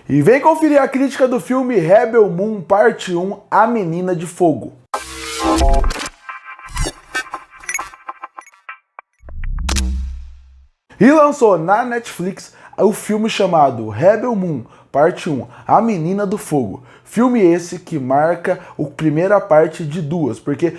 E vem conferir a crítica do filme Rebel Moon Parte 1, A Menina de Fogo. E lançou na Netflix o filme chamado Rebel Moon Parte 1, A Menina do Fogo. Filme esse que marca a primeira parte de duas, porque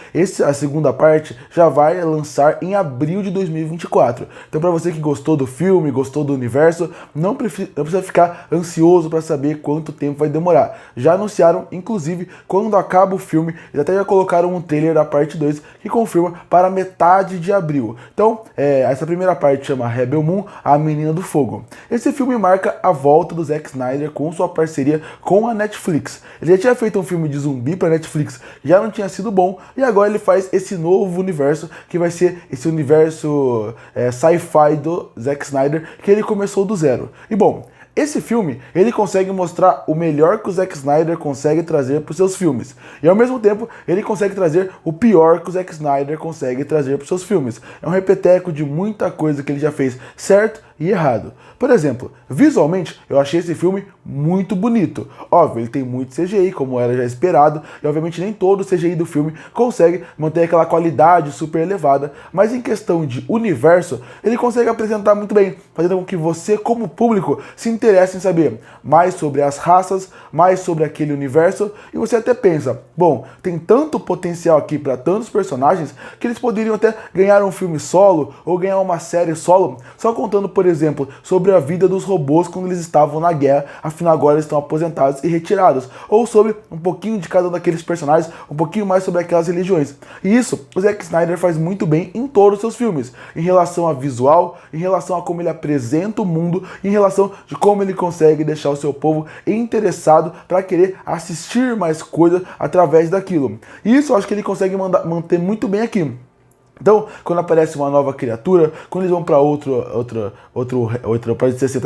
a segunda parte já vai lançar em abril de 2024. Então, para você que gostou do filme, gostou do universo, não precisa ficar ansioso para saber quanto tempo vai demorar. Já anunciaram, inclusive, quando acaba o filme, eles até já colocaram um trailer da parte 2 que confirma para metade de abril. Então, essa primeira parte chama Rebel Moon, A Menina do Fogo. Esse filme marca a volta do Zack Snyder com sua parceria com a Netflix. Ele já tinha feito um filme de zumbi para Netflix, já não tinha sido bom, e agora ele faz esse novo universo, que vai ser esse universo sci-fi do Zack Snyder, que ele começou do zero. E bom, esse filme, ele consegue mostrar o melhor que o Zack Snyder consegue trazer para os seus filmes. E ao mesmo tempo, ele consegue trazer o pior que o Zack Snyder consegue trazer para os seus filmes. É um repeteco de muita coisa que ele já fez certo e errado. Por exemplo, visualmente, eu achei esse filme muito bonito. Óbvio, ele tem muito CGI, como era já esperado, e obviamente nem todo o CGI do filme consegue manter aquela qualidade super elevada, mas em questão de universo, ele consegue apresentar muito bem, fazendo com que você, como público, se interesse em saber mais sobre as raças, mais sobre aquele universo, e você até pensa, bom, tem tanto potencial aqui para tantos personagens, que eles poderiam até ganhar um filme solo, ou ganhar uma série solo, só contando, por exemplo, sobre a vida dos robôs quando eles estavam na guerra, afinal agora eles estão aposentados e retirados, ou sobre um pouquinho de cada um daqueles personagens, um pouquinho mais sobre aquelas religiões. E isso o Zack Snyder faz muito bem em todos os seus filmes, em relação a visual, em relação a como ele apresenta o mundo, em relação de como ele consegue deixar o seu povo interessado para querer assistir mais coisas através daquilo. E isso eu acho que ele consegue manter muito bem aqui. Então, quando aparece uma nova criatura, quando eles vão para outra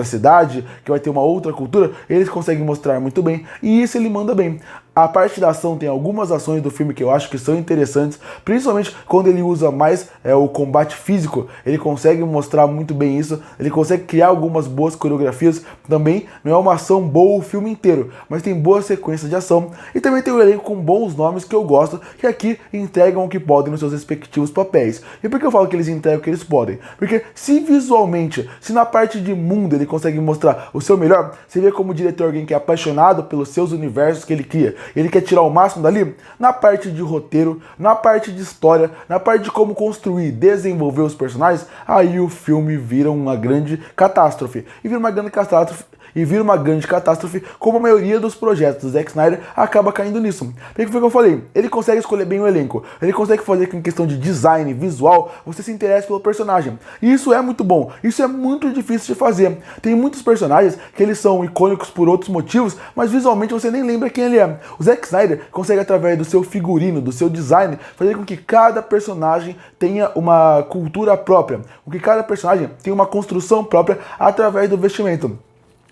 cidade, que vai ter uma outra cultura, eles conseguem mostrar muito bem, e isso ele manda bem. A parte da ação tem algumas ações do filme que eu acho que são interessantes, principalmente quando ele usa mais o combate físico, ele consegue mostrar muito bem isso, ele consegue criar algumas boas coreografias, também não é uma ação boa o filme inteiro, mas tem boas sequências de ação, e também tem um elenco com bons nomes que eu gosto, que aqui entregam o que podem nos seus respectivos papéis. E por que eu falo que eles entregam o que eles podem? Porque se visualmente, se na parte de mundo ele consegue mostrar o seu melhor, você vê como diretor alguém que é apaixonado pelos seus universos que ele cria, ele quer tirar o máximo dali, na parte de roteiro, na parte de história, na parte de como construir, desenvolver os personagens, aí o filme vira uma grande catástrofe. E vira uma grande catástrofe, como a maioria dos projetos do Zack Snyder acaba caindo nisso. Porque foi o que eu falei, ele consegue escolher bem o elenco, ele consegue fazer com questão de design, visual, você se interesse pelo personagem. E isso é muito bom, isso é muito difícil de fazer. Tem muitos personagens que eles são icônicos por outros motivos, mas visualmente você nem lembra quem ele é. O Zack Snyder consegue, através do seu figurino, do seu design, fazer com que cada personagem tenha uma cultura própria, com que cada personagem tenha uma construção própria através do vestimento.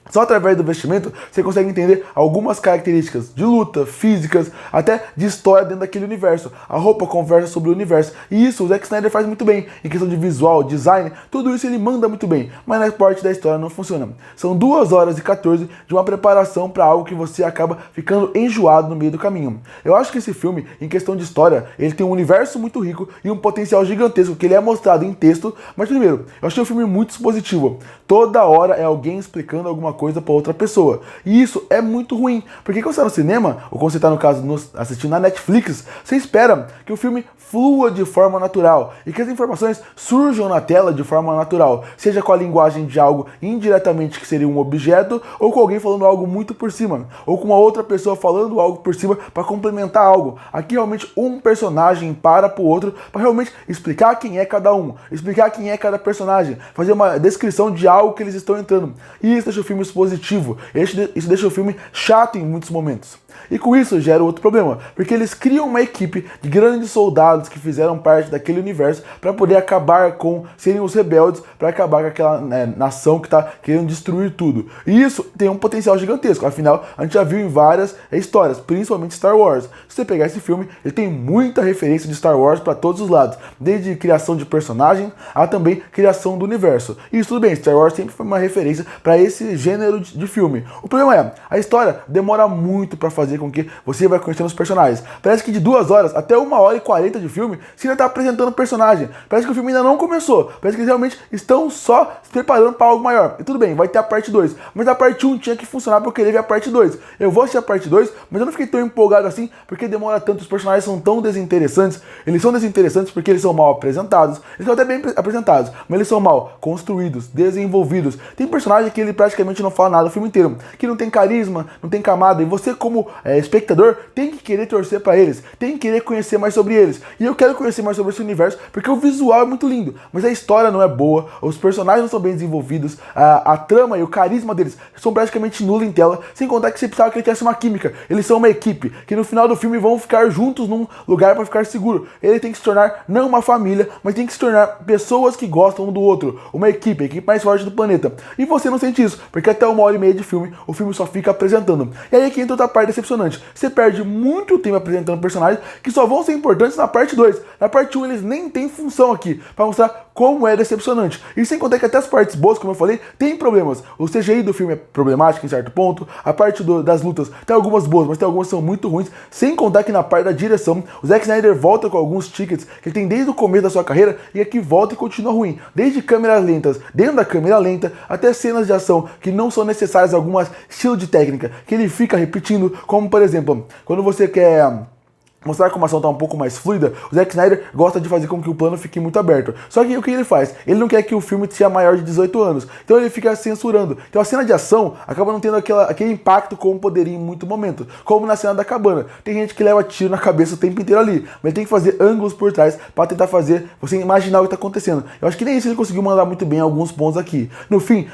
Só através do vestimento você consegue entender algumas características de luta, físicas, até de história dentro daquele universo. A roupa conversa sobre o universo. E isso o Zack Snyder faz muito bem. Em questão de visual, design, tudo isso ele manda muito bem. Mas na parte da história não funciona. São 2 horas e 14 de uma preparação para algo que você acaba ficando enjoado no meio do caminho. Eu acho que esse filme, em questão de história, ele tem um universo muito rico e um potencial gigantesco, que ele é mostrado em texto. Mas primeiro, eu achei o filme muito expositivo. Toda hora é alguém explicando alguma coisa para outra pessoa. E isso é muito ruim, porque quando você está no cinema, ou quando você está, no caso, assistindo na Netflix, você espera que o filme flua de forma natural e que as informações surjam na tela de forma natural, seja com a linguagem de algo indiretamente que seria um objeto, ou com alguém falando algo muito por cima, ou com uma outra pessoa falando algo por cima para complementar algo. Aqui realmente um personagem para o outro para realmente explicar quem é cada um, explicar quem é cada personagem, fazer uma descrição de algo que eles estão entrando. E isso deixa o filme expositivo, isso deixa o filme chato em muitos momentos. E com isso gera outro problema, porque eles criam uma equipe de grandes soldados que fizeram parte daquele universo para poder acabar com, serem os rebeldes, para acabar com aquela nação que está querendo destruir tudo. E isso tem um potencial gigantesco, afinal a gente já viu em várias histórias, principalmente Star Wars. Se você pegar esse filme, ele tem muita referência de Star Wars para todos os lados, desde criação de personagem a também criação do universo. E isso tudo bem, Star Wars sempre foi uma referência para esse gênero gênero de filme. O problema é, a história demora muito pra fazer com que você vai conhecendo os personagens. Parece que de 2 horas até 1h40 de filme, você ainda tá apresentando o personagem. Parece que o filme ainda não começou. Parece que eles realmente estão só se preparando para algo maior. E tudo bem, vai ter a parte 2. Mas a parte 1 tinha que funcionar pra eu querer ver a parte 2. Eu vou assistir a parte 2, mas eu não fiquei tão empolgado assim, porque demora tanto, os personagens são tão desinteressantes. Eles são desinteressantes porque eles são mal apresentados. Eles são até bem apresentados, mas eles são mal construídos, desenvolvidos. Tem personagem que ele praticamente não fala nada o filme inteiro, que não tem carisma, não tem camada, e você como espectador tem que querer torcer pra eles, tem que querer conhecer mais sobre eles. E eu quero conhecer mais sobre esse universo, porque o visual é muito lindo, mas a história não é boa, os personagens não são bem desenvolvidos, a trama e o carisma deles são praticamente nulos em tela, sem contar que você precisava que ele tivesse uma química. Eles são uma equipe, que no final do filme vão ficar juntos num lugar pra ficar seguro. Ele tem que se tornar não uma família, mas tem que se tornar pessoas que gostam um do outro, uma equipe, a equipe mais forte do planeta. E você não sente isso, porque até 1h30 de filme, o filme só fica apresentando. E aí que entra outra parte decepcionante. Você perde muito tempo apresentando personagens que só vão ser importantes na parte 2. Na parte 1 eles nem têm função aqui, pra mostrar como é decepcionante. E sem contar que até as partes boas, como eu falei, tem problemas. O CGI do filme é problemático em certo ponto, a parte das lutas tem algumas boas, mas tem algumas que são muito ruins. Sem contar que na parte da direção, o Zack Snyder volta com alguns tickets que ele tem desde o começo da sua carreira e aqui volta e continua ruim. Desde câmeras lentas, dentro da câmera lenta, até cenas de ação que não são necessárias, algumas estilo de técnica que ele fica repetindo, como por exemplo, quando você quer mostrar como a ação tá um pouco mais fluida, o Zack Snyder gosta de fazer com que o plano fique muito aberto. Só que o que ele faz? Ele não quer que o filme seja maior de 18 anos. Então ele fica censurando. Então a cena de ação acaba não tendo aquele impacto como poderia em muito momento. Como na cena da cabana. Tem gente que leva tiro na cabeça o tempo inteiro ali. Mas ele tem que fazer ângulos por trás para tentar fazer você imaginar o que tá acontecendo. Eu acho que nem isso ele conseguiu mandar muito bem em alguns pontos aqui. No fim,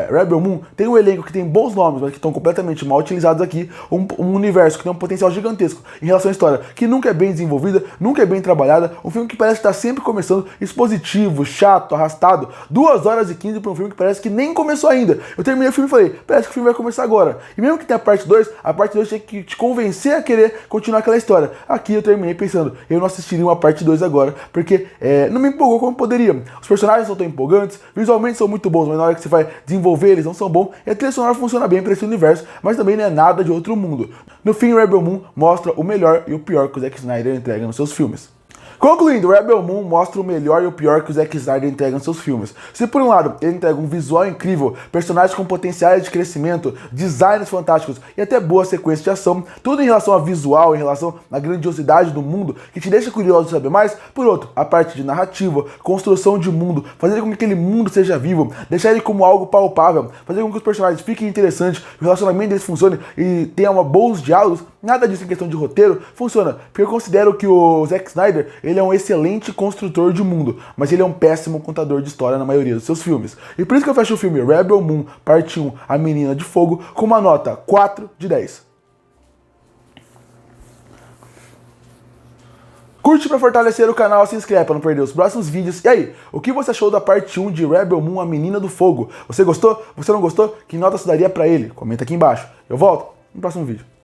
Rebel Moon tem um elenco que tem bons nomes, mas que estão completamente mal utilizados aqui. Um universo que tem um potencial gigantesco em relação à história, que nunca é bem desenvolvida, nunca é bem trabalhada, um filme que parece estar sempre começando, expositivo, chato, arrastado, 2h15 para um filme que parece que nem começou ainda. Eu terminei o filme e falei, parece que o filme vai começar agora. E mesmo que tenha a parte 2 tinha que te convencer a querer continuar aquela história. Aqui eu terminei pensando, eu não assistiria uma parte 2 agora, porque não me empolgou como poderia. Os personagens são tão empolgantes, visualmente são muito bons, mas na hora que você vai desenvolver eles não são bons, e a trilha sonora funciona bem para esse universo, mas também não é nada de outro mundo. No fim, Rebel Moon mostra o melhor e o pior que o Zack Snyder entrega nos seus filmes. Concluindo, Rebel Moon mostra o melhor e o pior que o Zack Snyder entrega nos seus filmes. Se por um lado ele entrega um visual incrível, personagens com potenciais de crescimento, designs fantásticos e até boa sequência de ação, tudo em relação a visual, em relação à grandiosidade do mundo, que te deixa curioso de saber mais, por outro, a parte de narrativa, construção de mundo, fazer com que aquele mundo seja vivo, deixar ele como algo palpável, fazer com que os personagens fiquem interessantes, o relacionamento deles funcione e tenha bons diálogos, nada disso em questão de roteiro funciona, porque eu considero que o Zack Snyder ele é um excelente construtor de mundo, mas ele é um péssimo contador de história na maioria dos seus filmes. E por isso que eu fecho o filme Rebel Moon, parte 1, A Menina de Fogo, com uma nota 4 de 10. Curte pra fortalecer o canal, se inscreve pra não perder os próximos vídeos. E aí, o que você achou da parte 1 de Rebel Moon, A Menina do Fogo? Você gostou? Você não gostou? Que nota você daria pra ele? Comenta aqui embaixo. Eu volto no próximo vídeo.